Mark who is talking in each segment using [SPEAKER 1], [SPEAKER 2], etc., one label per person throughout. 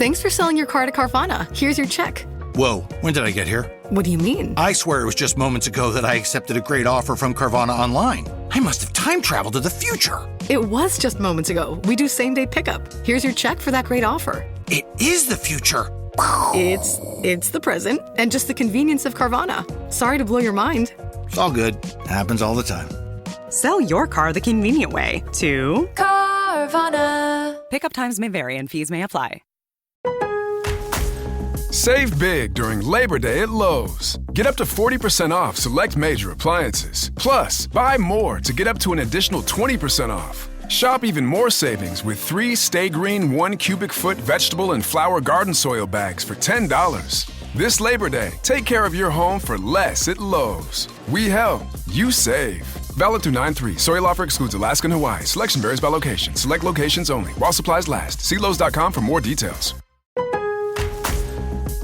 [SPEAKER 1] Thanks for selling your car to Carvana. Here's your check.
[SPEAKER 2] Whoa, when did I get here?
[SPEAKER 1] What do you mean?
[SPEAKER 2] I swear it was just moments ago that I accepted a great offer from Carvana online. I must have time traveled to the future.
[SPEAKER 1] It was just moments ago. We do same-day pickup. Here's your check for that great offer.
[SPEAKER 2] It is the future.
[SPEAKER 1] It's the present and just the convenience of Carvana. Sorry to blow your mind.
[SPEAKER 2] It's all good. Happens all the time.
[SPEAKER 3] Sell your car the convenient way to
[SPEAKER 4] Carvana.
[SPEAKER 3] Pickup times may vary and fees may apply.
[SPEAKER 5] Save big during Labor Day at Lowe's. Get up to 40% off select major appliances. Plus, buy more to get up to an additional 20% off. Shop even more savings with 3 Stay Green 1 cubic foot vegetable and flower garden soil bags for $10. This Labor Day, take care of your home for less at Lowe's. We help, you save. Valid through 9/3. Soil offer excludes Alaska and Hawaii. Selection varies by location. Select locations only. While supplies last. See Lowe's.com for more details.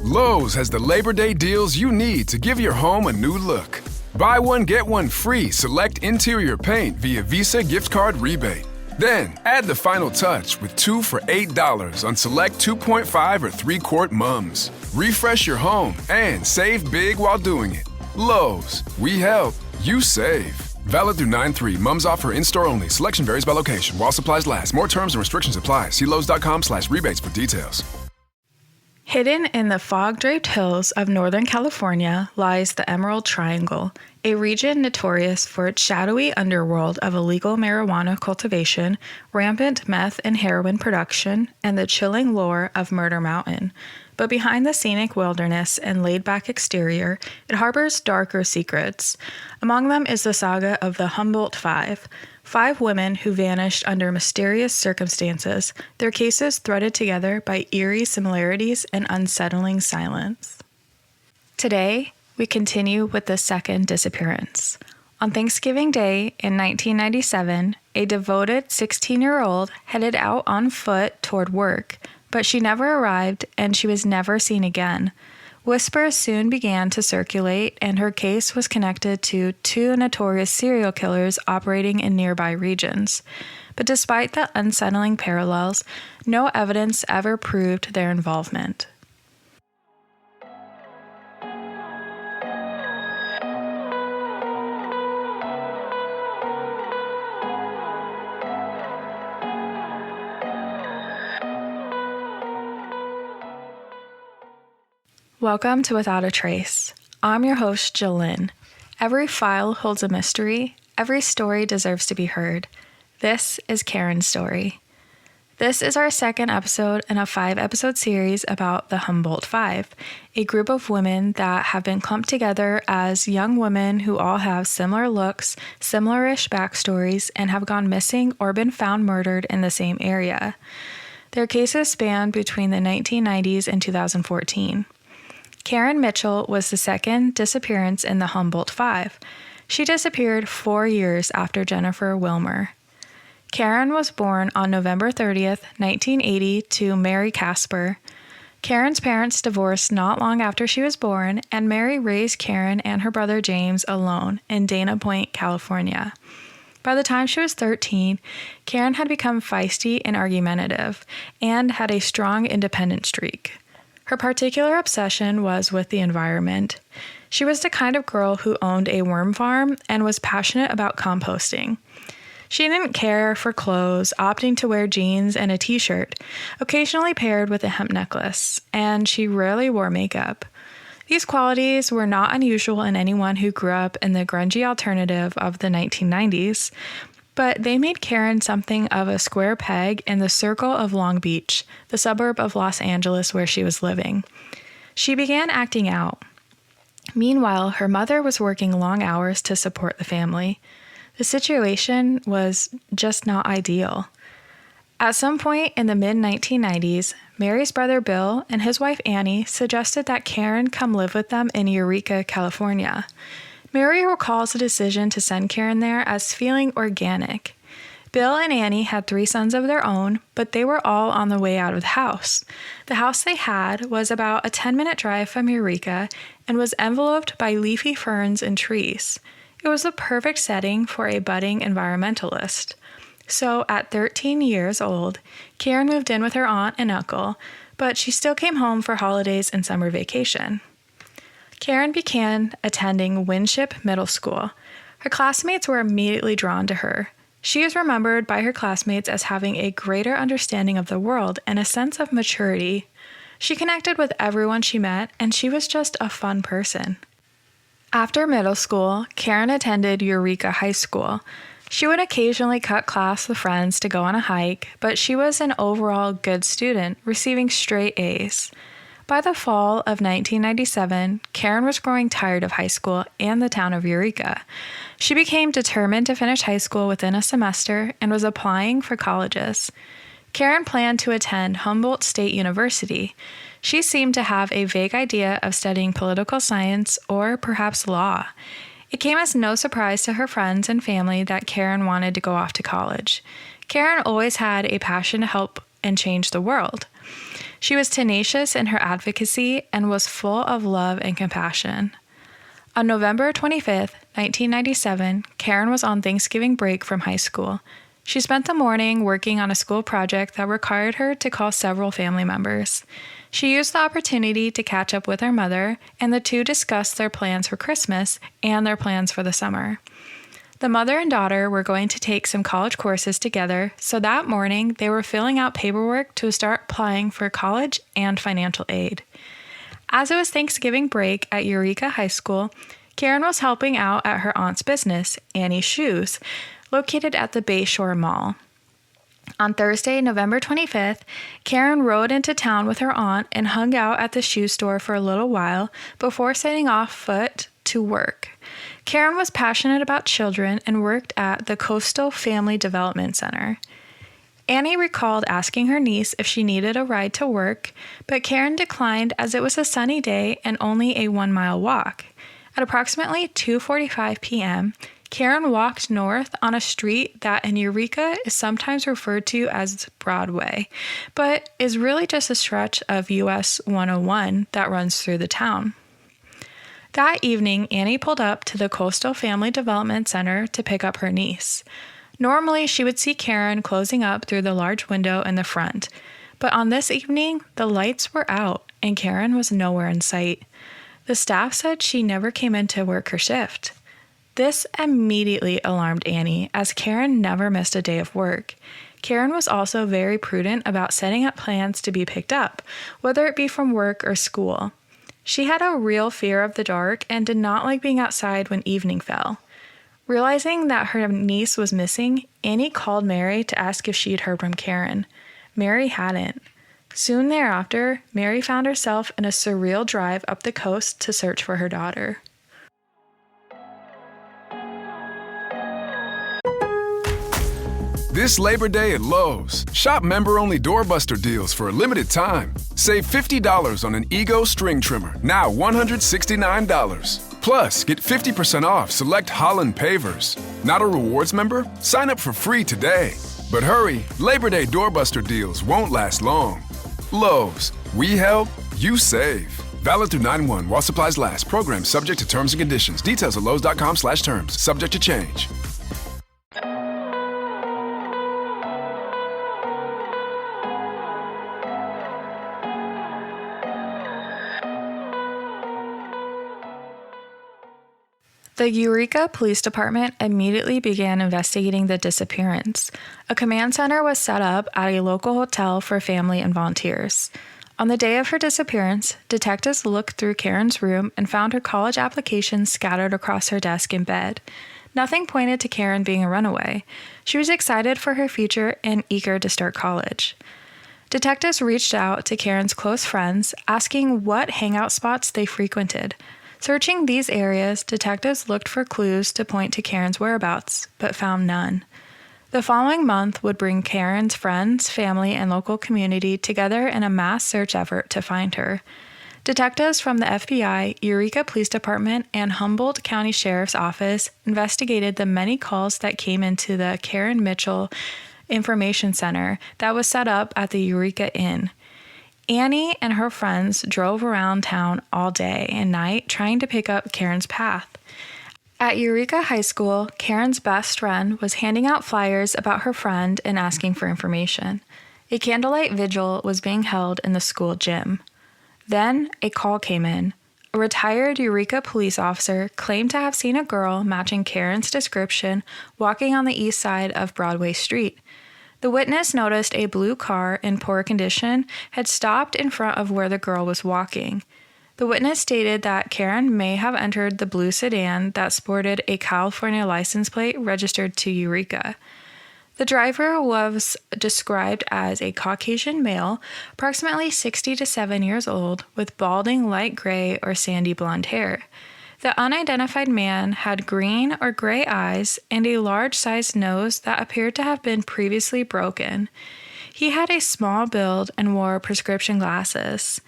[SPEAKER 5] Lowe's has the Labor Day deals you need to give your home a new look. Buy one, get one free select interior paint via Visa gift card rebate. Then, add the final touch with 2 for $8 on select 2.5 or 3-quart mums. Refresh your home and save big while doing it. Lowe's, we help, you save. Valid through 9/3. Mums offer in-store only. Selection varies by location. While supplies last. More terms and restrictions apply. See Lowe's.com/rebates for details.
[SPEAKER 6] Hidden in the fog-draped hills of Northern California lies the Emerald Triangle, a region notorious for its shadowy underworld of illegal marijuana cultivation, rampant meth and heroin production, and the chilling lore of Murder Mountain. But behind the scenic wilderness and laid-back exterior, it harbors darker secrets. Among them is the saga of the Humboldt Five, 5 women who vanished under mysterious circumstances, their cases threaded together by eerie similarities and unsettling silence. Today, we continue with the second disappearance. On Thanksgiving Day in 1997, a devoted 16-year-old headed out on foot toward work, but she never arrived and she was never seen again. Whispers soon began to circulate, and her case was connected to 2 notorious serial killers operating in nearby regions. But despite the unsettling parallels, no evidence ever proved their involvement. Welcome to Without a Trace. I'm your host, Jill Lynn. Every file holds a mystery. Every story deserves to be heard. This is Karen's story. This is our second episode in a 5-episode series about the Humboldt Five, a group of women that have been clumped together as young women who all have similar looks, similar-ish backstories, and have gone missing or been found murdered in the same area. Their cases span between the 1990s and 2014. Karen Mitchell was the second disappearance in the Humboldt Five. She disappeared 4 years after Jennifer Wilmer. Karen was born on November 30th, 1980 to Mary Casper. Karen's parents divorced not long after she was born, and Mary raised Karen and her brother James alone in Dana Point, California. By the time she was 13, Karen had become feisty and argumentative, and had a strong independent streak. Her particular obsession was with the environment. She was the kind of girl who owned a worm farm and was passionate about composting. She didn't care for clothes, opting to wear jeans and a t-shirt, occasionally paired with a hemp necklace, and she rarely wore makeup. These qualities were not unusual in anyone who grew up in the grungy alternative of the 1990s, but they made Karen something of a square peg in the circle of Long Beach, the suburb of Los Angeles where she was living. She began acting out. Meanwhile, her mother was working long hours to support the family. The situation was just not ideal. At some point in the mid-1990s, Mary's brother Bill and his wife Annie suggested that Karen come live with them in Eureka, California. Mary recalls the decision to send Karen there as feeling organic. Bill and Annie had 3 sons of their own, but they were all on the way out of the house. The house they had was about a 10-minute drive from Eureka and was enveloped by leafy ferns and trees. It was the perfect setting for a budding environmentalist. So at 13 years old, Karen moved in with her aunt and uncle, but she still came home for holidays and summer vacation. Karen began attending Winship Middle School. Her classmates were immediately drawn to her. She is remembered by her classmates as having a greater understanding of the world and a sense of maturity. She connected with everyone she met, and she was just a fun person. After middle school, Karen attended Eureka High School. She would occasionally cut class with friends to go on a hike, but she was an overall good student, receiving straight A's. By the fall of 1997, Karen was growing tired of high school and the town of Eureka. She became determined to finish high school within a semester and was applying for colleges. Karen planned to attend Humboldt State University. She seemed to have a vague idea of studying political science or perhaps law. It came as no surprise to her friends and family that Karen wanted to go off to college. Karen always had a passion to help and change the world. She was tenacious in her advocacy and was full of love and compassion. On November 25th, 1997, Karen was on Thanksgiving break from high school. She spent the morning working on a school project that required her to call several family members. She used the opportunity to catch up with her mother, and the two discussed their plans for Christmas and their plans for the summer. The mother and daughter were going to take some college courses together, so that morning they were filling out paperwork to start applying for college and financial aid. As it was Thanksgiving break at Eureka High School, Karen was helping out at her aunt's business, Annie's Shoes, located at the Bayshore Mall. On Thursday, November 25th, Karen rode into town with her aunt and hung out at the shoe store for a little while before setting off foot to work. Karen was passionate about children and worked at the Coastal Family Development Center. Annie recalled asking her niece if she needed a ride to work, but Karen declined as it was a sunny day and only a 1-mile walk. At approximately 2:45 p.m., Karen walked north on a street that in Eureka is sometimes referred to as Broadway, but is really just a stretch of US 101 that runs through the town. That evening, Annie pulled up to the Coastal Family Development Center to pick up her niece. Normally, she would see Karen closing up through the large window in the front, but on this evening, the lights were out and Karen was nowhere in sight. The staff said she never came in to work her shift. This immediately alarmed Annie, as Karen never missed a day of work. Karen was also very prudent about setting up plans to be picked up, whether it be from work or school. She had a real fear of the dark and did not like being outside when evening fell. Realizing that her niece was missing, Annie called Mary to ask if she'd heard from Karen. Mary hadn't. Soon thereafter, Mary found herself in a surreal drive up the coast to search for her daughter.
[SPEAKER 5] This Labor Day at Lowe's, shop member-only doorbuster deals for a limited time. Save $50 on an Ego string trimmer, now $169. Plus, get 50% off select Holland pavers. Not a rewards member? Sign up for free today. But hurry, Labor Day doorbuster deals won't last long. Lowe's, we help, you save. Valid through 9/1 while supplies last. Program subject to terms and conditions. Details at lowes.com/terms. Subject to change.
[SPEAKER 6] The Eureka Police Department immediately began investigating the disappearance. A command center was set up at a local hotel for family and volunteers. On the day of her disappearance, detectives looked through Karen's room and found her college applications scattered across her desk and bed. Nothing pointed to Karen being a runaway. She was excited for her future and eager to start college. Detectives reached out to Karen's close friends, asking what hangout spots they frequented. Searching these areas, detectives looked for clues to point to Karen's whereabouts, but found none. The following month would bring Karen's friends, family, and local community together in a mass search effort to find her. Detectives from the FBI, Eureka Police Department, and Humboldt County Sheriff's Office investigated the many calls that came into the Karen Mitchell Information Center that was set up at the Eureka Inn. Annie and her friends drove around town all day and night trying to pick up Karen's path. At Eureka High School, Karen's best friend was handing out flyers about her friend and asking for information. A candlelight vigil was being held in the school gym. Then a call came in. A retired Eureka police officer claimed to have seen a girl matching Karen's description walking on the east side of Broadway Street. The witness noticed a blue car in poor condition had stopped in front of where the girl was walking. The witness stated that Karen may have entered the blue sedan that sported a California license plate registered to Eureka. The driver was described as a Caucasian male, approximately 60 to 7 years old, with balding light gray or sandy blonde hair. The unidentified man had green or gray eyes and a large-sized nose that appeared to have been previously broken. He had a small build and wore prescription glasses.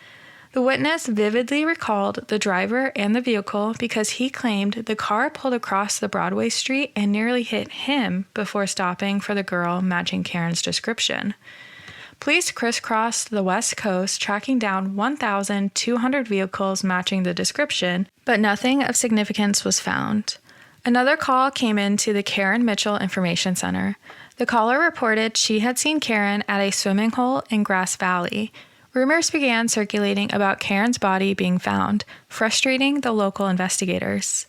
[SPEAKER 6] The witness vividly recalled the driver and the vehicle because he claimed the car pulled across the Broadway Street and nearly hit him before stopping for the girl matching Karen's description. Police crisscrossed the West Coast, tracking down 1,200 vehicles matching the description, but nothing of significance was found. Another call came in to the Karen Mitchell Information Center. The caller reported she had seen Karen at a swimming hole in Grass Valley. Rumors began circulating about Karen's body being found, frustrating the local investigators.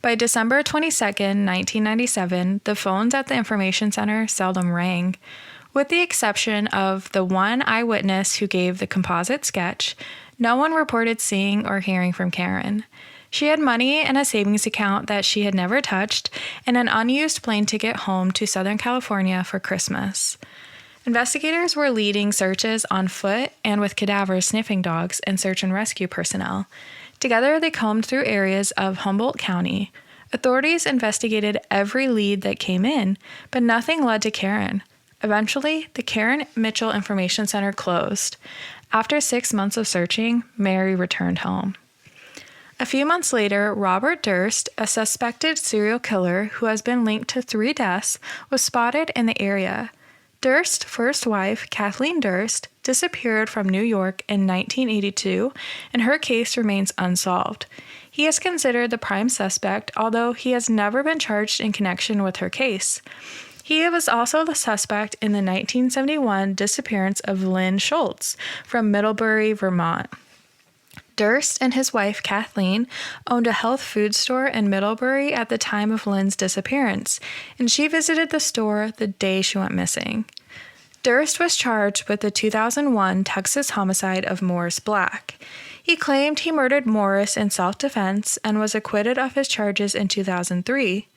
[SPEAKER 6] By December 22, 1997, the phones at the information center seldom rang. With the exception of the one eyewitness who gave the composite sketch, no one reported seeing or hearing from Karen. She had money in a savings account that she had never touched and an unused plane ticket home to Southern California for Christmas. Investigators were leading searches on foot and with cadaver sniffing dogs and search and rescue personnel. Together, they combed through areas of Humboldt County. Authorities investigated every lead that came in, but nothing led to Karen. Eventually, the Karen Mitchell Information Center closed. After 6 months of searching, Mary returned home. A few months later, Robert Durst, a suspected serial killer who has been linked to 3 deaths, was spotted in the area. Durst's first wife, Kathleen Durst, disappeared from New York in 1982, and her case remains unsolved. He is considered the prime suspect, although he has never been charged in connection with her case. He was also the suspect in the 1971 disappearance of Lynn Schultz from Middlebury, Vermont. Durst and his wife, Kathleen, owned a health food store in Middlebury at the time of Lynn's disappearance, and she visited the store the day she went missing. Durst was charged with the 2001 Texas homicide of Morris Black. He claimed he murdered Morris in self-defense and was acquitted of his charges in 2003.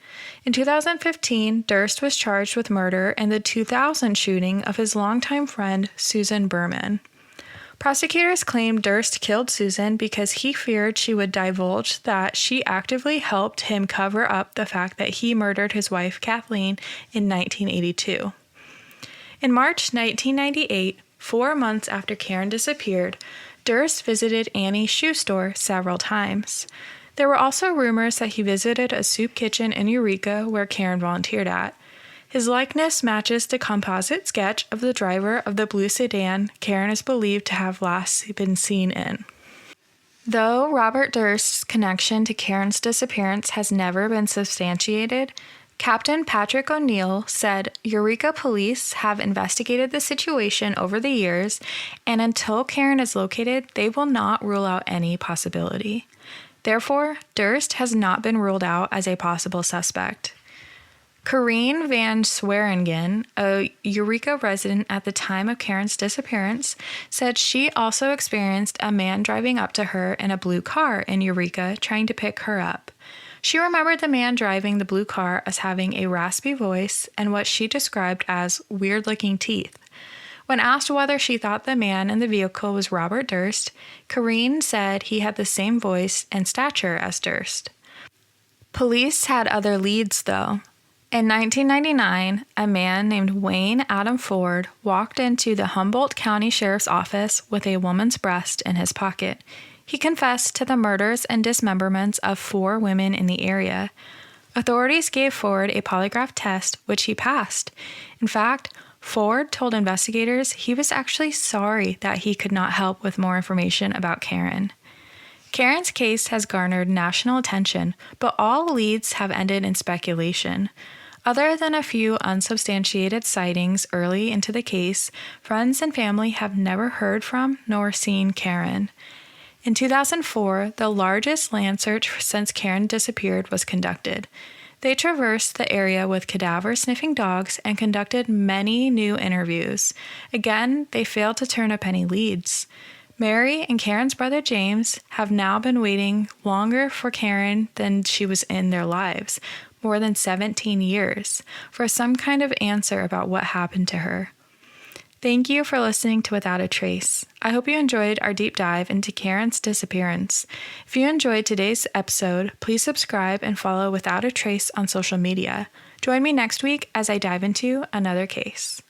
[SPEAKER 6] In 2015, Durst was charged with murder in the 2000 shooting of his longtime friend, Susan Berman. Prosecutors claimed Durst killed Susan because he feared she would divulge that she actively helped him cover up the fact that he murdered his wife Kathleen in 1982. In March 1998, 4 months after Karen disappeared, Durst visited Annie's shoe store several times. There were also rumors that he visited a soup kitchen in Eureka where Karen volunteered at. His likeness matches the composite sketch of the driver of the blue sedan Karen is believed to have last been seen in. Though Robert Durst's connection to Karen's disappearance has never been substantiated, Captain Patrick O'Neill said Eureka police have investigated the situation over the years, and until Karen is located, they will not rule out any possibility. Therefore, Durst has not been ruled out as a possible suspect. Corrine Van Swearingen, a Eureka resident at the time of Karen's disappearance, said she also experienced a man driving up to her in a blue car in Eureka trying to pick her up. She remembered the man driving the blue car as having a raspy voice and what she described as weird-looking teeth. When asked whether she thought the man in the vehicle was Robert Durst, Corrine said he had the same voice and stature as Durst. Police had other leads, though. In 1999, a man named Wayne Adam Ford walked into the Humboldt County Sheriff's Office with a woman's breast in his pocket. He confessed to the murders and dismemberments of 4 women in the area. Authorities gave Ford a polygraph test, which he passed. In fact, Ford told investigators he was actually sorry that he could not help with more information about Karen. Karen's case has garnered national attention, but all leads have ended in speculation. Other than a few unsubstantiated sightings early into the case, friends and family have never heard from nor seen Karen. In 2004, the largest land search since Karen disappeared was conducted. They traversed the area with cadaver-sniffing dogs and conducted many new interviews. Again, they failed to turn up any leads. Mary and Karen's brother James have now been waiting longer for Karen than she was in their lives, more than 17 years, for some kind of answer about what happened to her. Thank you for listening to Without a Trace. I hope you enjoyed our deep dive into Karen's disappearance. If you enjoyed today's episode, please subscribe and follow Without a Trace on social media. Join me next week as I dive into another case.